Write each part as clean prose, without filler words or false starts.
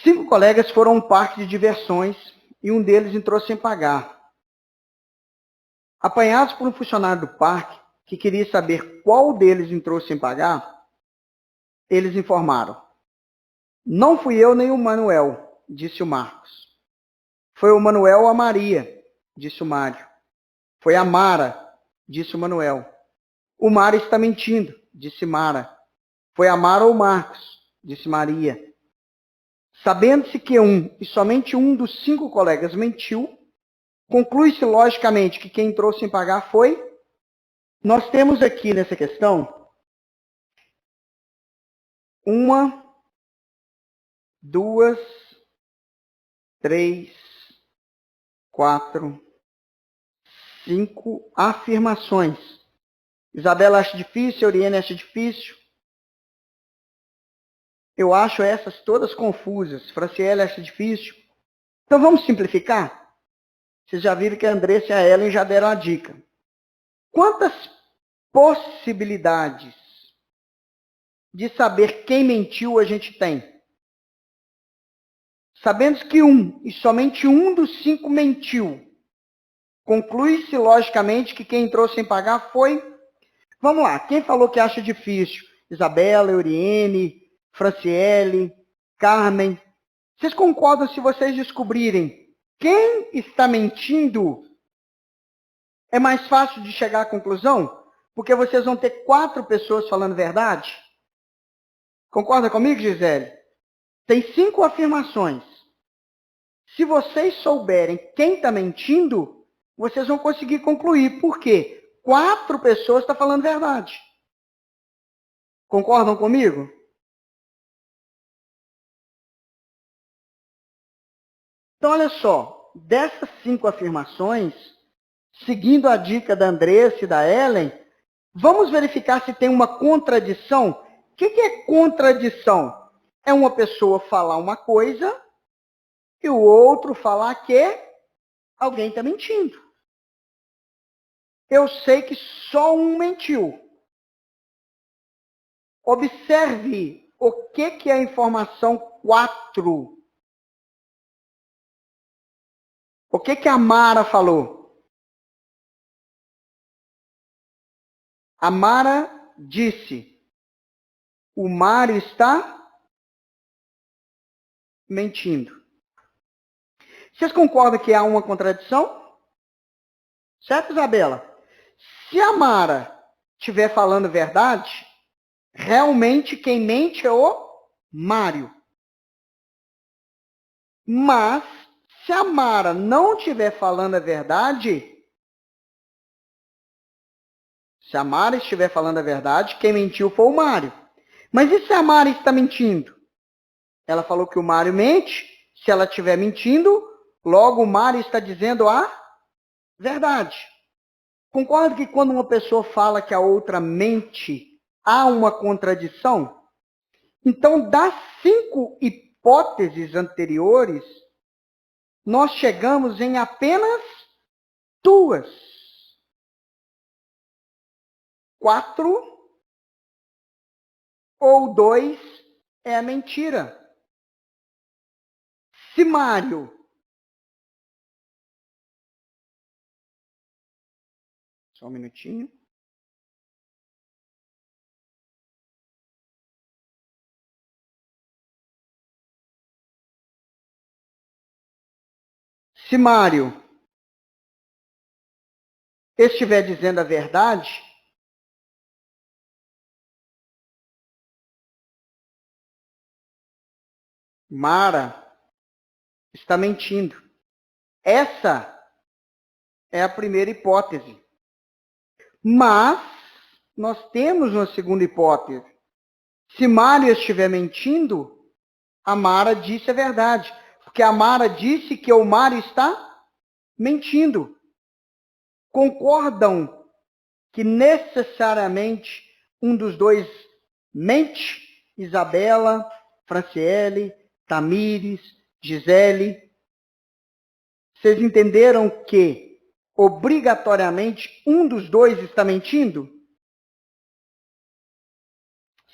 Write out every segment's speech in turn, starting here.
5 colegas foram a um parque de diversões e um deles entrou sem pagar. Apanhados por um funcionário do parque que queria saber qual deles entrou sem pagar, eles informaram: "Não fui eu nem o Manuel", disse o Marcos. "Foi o Manuel ou a Maria", disse o Mário. "Foi a Mara", disse o Manuel. "O Mário está mentindo", disse Mara. "Foi a Mara ou o Marcos", disse Maria. Sabendo-se que um e somente um dos 5 colegas mentiu, conclui-se logicamente que quem entrou sem pagar foi. Nós temos aqui nessa questão 1, 2, 3, 4, 5 afirmações. Isabela acha difícil, Oriane acha difícil. Eu acho essas todas confusas. Franciele acha difícil. Então vamos simplificar? Vocês já viram que a Andressa e a Ellen já deram a dica. Quantas possibilidades de saber quem mentiu a gente tem? Sabendo que um e somente um dos 5 mentiu, conclui-se logicamente que quem entrou sem pagar foi. Vamos lá, quem falou que acha difícil? Isabela, Euriene, Franciele, Carmen. Vocês concordam se vocês descobrirem quem está mentindo? É mais fácil de chegar à conclusão? Porque vocês vão ter 4 pessoas falando verdade? Concorda comigo, Gisele? Tem 5 afirmações. Se vocês souberem quem está mentindo, vocês vão conseguir concluir. Por quê? 4 pessoas estão falando verdade. Concordam comigo? Então, olha só. Dessas 5 afirmações, seguindo a dica da Andressa e da Ellen, vamos verificar se tem uma contradição. O que é contradição? É uma pessoa falar uma coisa e o outro falar que alguém está mentindo. Eu sei que só um mentiu. Observe o que é a informação 4. O que a Mara falou? A Mara disse: o Mário está mentindo. Vocês concordam que há uma contradição? Certo, Isabela? Se a Mara estiver falando verdade, realmente quem mente é o Mário. Mas, se a Mara não estiver falando a verdade, quem mentiu foi o Mário. Mas e se a Mara está mentindo? Ela falou que o Mário mente. Se ela estiver mentindo, logo o Mário está dizendo a verdade. Concorda que quando uma pessoa fala que a outra mente, há uma contradição? Então, das 5 hipóteses anteriores, nós chegamos em apenas 2. 4 ou 2 é a mentira. Se Mário... Só um minutinho. Se Mário estiver dizendo a verdade, Mara está mentindo. Essa é a primeira hipótese. Mas nós temos uma segunda hipótese. Se Mário estiver mentindo, a Mara disse a verdade. Porque a Mara disse que o Mário está mentindo. Concordam que necessariamente um dos dois mente? Isabela, Franciele, Tamires, Gisele. Vocês entenderam que obrigatoriamente um dos dois está mentindo?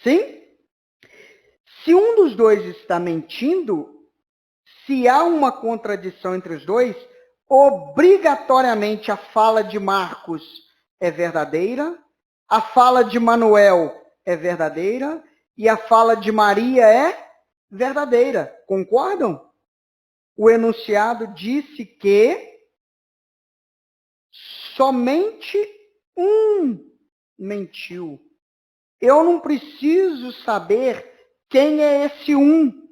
Sim? Se um dos dois está mentindo, Se há uma contradição entre os dois, obrigatoriamente a fala de Marcos é verdadeira, a fala de Manuel é verdadeira e a fala de Maria é verdadeira. Concordam? O enunciado disse que somente um mentiu. Eu não preciso saber quem é esse um.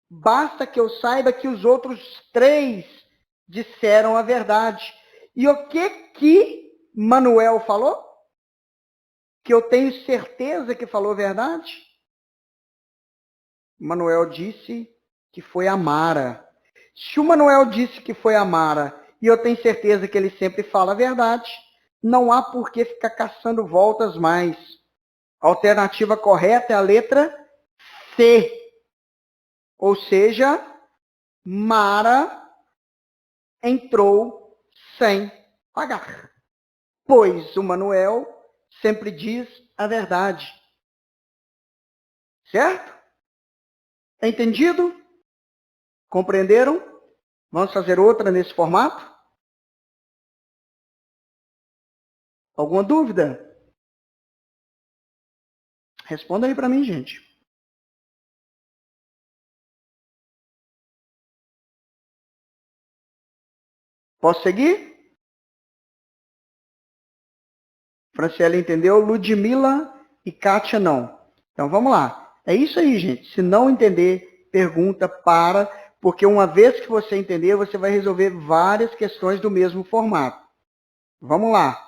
Basta que eu saiba que os outros 3 disseram a verdade. E o que Manuel falou? Que eu tenho certeza que falou a verdade? Manuel disse que foi a Mara. Se o Manuel disse que foi a Mara, e eu tenho certeza que ele sempre fala a verdade, não há por que ficar caçando voltas mais. A alternativa correta é a letra C. Ou seja, Mara entrou sem pagar. Pois o Manuel sempre diz a verdade. Certo? Entendido? Compreenderam? Vamos fazer outra nesse formato? Alguma dúvida? Responda aí para mim, gente. Posso seguir? Franciele entendeu, Ludmila e Kátia não. Então vamos lá. É isso aí, gente. Se não entender, pergunta, porque uma vez que você entender, você vai resolver várias questões do mesmo formato. Vamos lá.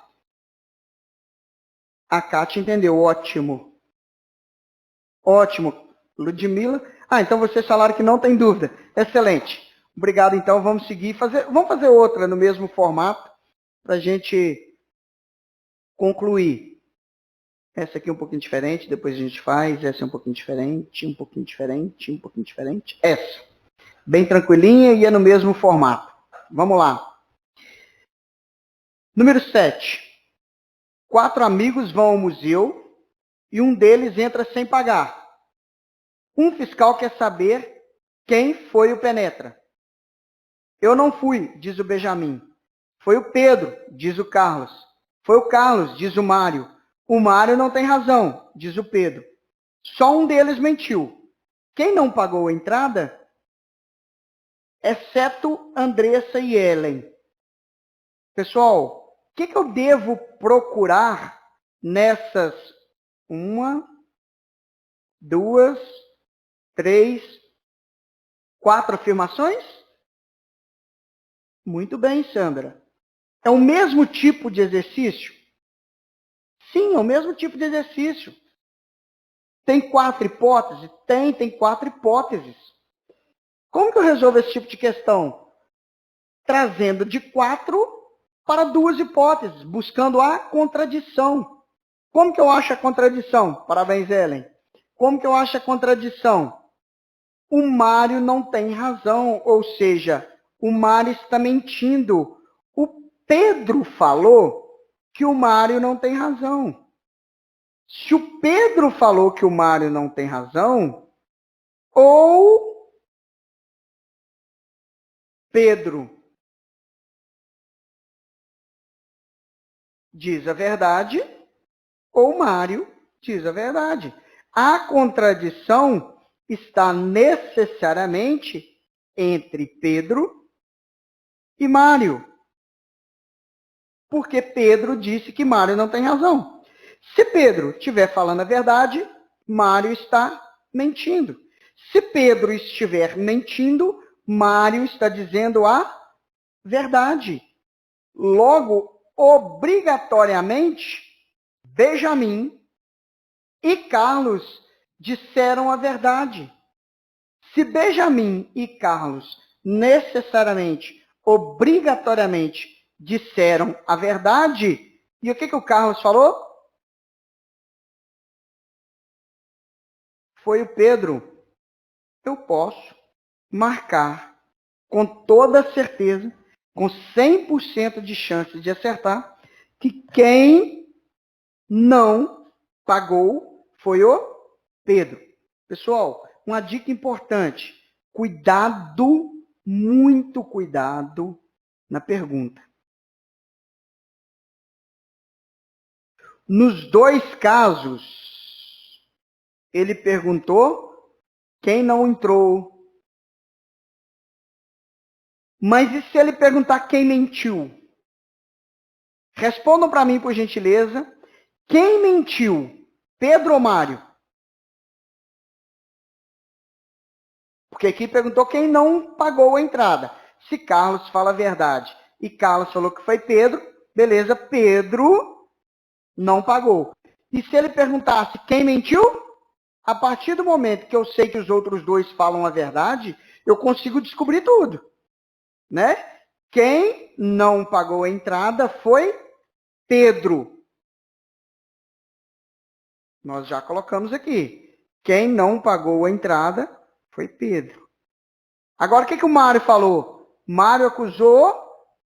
A Kátia entendeu, ótimo. Ótimo. Ludmila. Então vocês falaram que não tem dúvida. Excelente. Obrigado, então. Vamos seguir. Vamos fazer outra no mesmo formato para a gente concluir. Essa aqui é um pouquinho diferente, depois a gente faz. Essa é um pouquinho diferente, um pouquinho diferente, um pouquinho diferente. Essa. Bem tranquilinha e é no mesmo formato. Vamos lá. Número 7. 4 amigos vão ao museu e um deles entra sem pagar. Um fiscal quer saber quem foi o penetra. Eu não fui, diz o Benjamin. Foi o Pedro, diz o Carlos. Foi o Carlos, diz o Mário. O Mário não tem razão, diz o Pedro. Só um deles mentiu. Quem não pagou a entrada, exceto Andressa e Ellen. Pessoal, o que eu devo procurar nessas 1, 2, 3, 4 afirmações? Muito bem, Sandra. É o mesmo tipo de exercício? Sim, é o mesmo tipo de exercício. Tem 4 hipóteses? Tem 4 hipóteses. Como que eu resolvo esse tipo de questão? Trazendo de 4 para 2 hipóteses, buscando a contradição. Como que eu acho a contradição? Parabéns, Ellen. Como que eu acho a contradição? O Mário não tem razão, ou seja, o Mário está mentindo. O Pedro falou que o Mário não tem razão. Se o Pedro falou que o Mário não tem razão, ou Pedro diz a verdade, ou Mário diz a verdade. A contradição está necessariamente entre Pedro e Mário. Porque Pedro disse que Mário não tem razão. Se Pedro estiver falando a verdade, Mário está mentindo. Se Pedro estiver mentindo, Mário está dizendo a verdade. Logo, obrigatoriamente, Benjamin e Carlos disseram a verdade. Se Benjamin e Carlos necessariamente, obrigatoriamente, disseram a verdade, e o que o Carlos falou? Foi o Pedro. Eu posso marcar com toda certeza, com 100% de chance de acertar, que quem não pagou foi o Pedro. Pessoal, uma dica importante. Cuidado, muito cuidado na pergunta. Nos dois casos, ele perguntou quem não entrou. Mas e se ele perguntar quem mentiu? Respondam para mim, por gentileza. Quem mentiu? Pedro ou Mário? Porque aqui perguntou quem não pagou a entrada. Se Carlos fala a verdade e Carlos falou que foi Pedro, beleza, Pedro não pagou. E se ele perguntasse quem mentiu? A partir do momento que eu sei que os outros dois falam a verdade, eu consigo descobrir tudo, né? Quem não pagou a entrada foi Pedro. Nós já colocamos aqui. Quem não pagou a entrada foi Pedro. Agora, o que o Mário falou? Mário acusou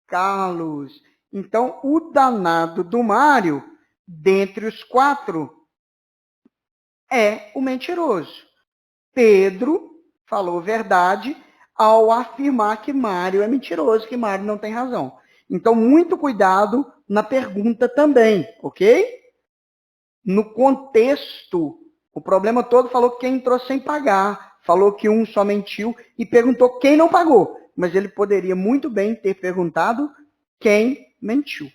Carlos. Então, o danado do Mário, dentre os quatro, é o mentiroso. Pedro falou verdade ao afirmar que Mário é mentiroso, que Mário não tem razão. Então, muito cuidado na pergunta também, ok? No contexto, o problema todo falou que quem entrou sem pagar, falou que um só mentiu e perguntou quem não pagou. Mas ele poderia muito bem ter perguntado quem mentiu.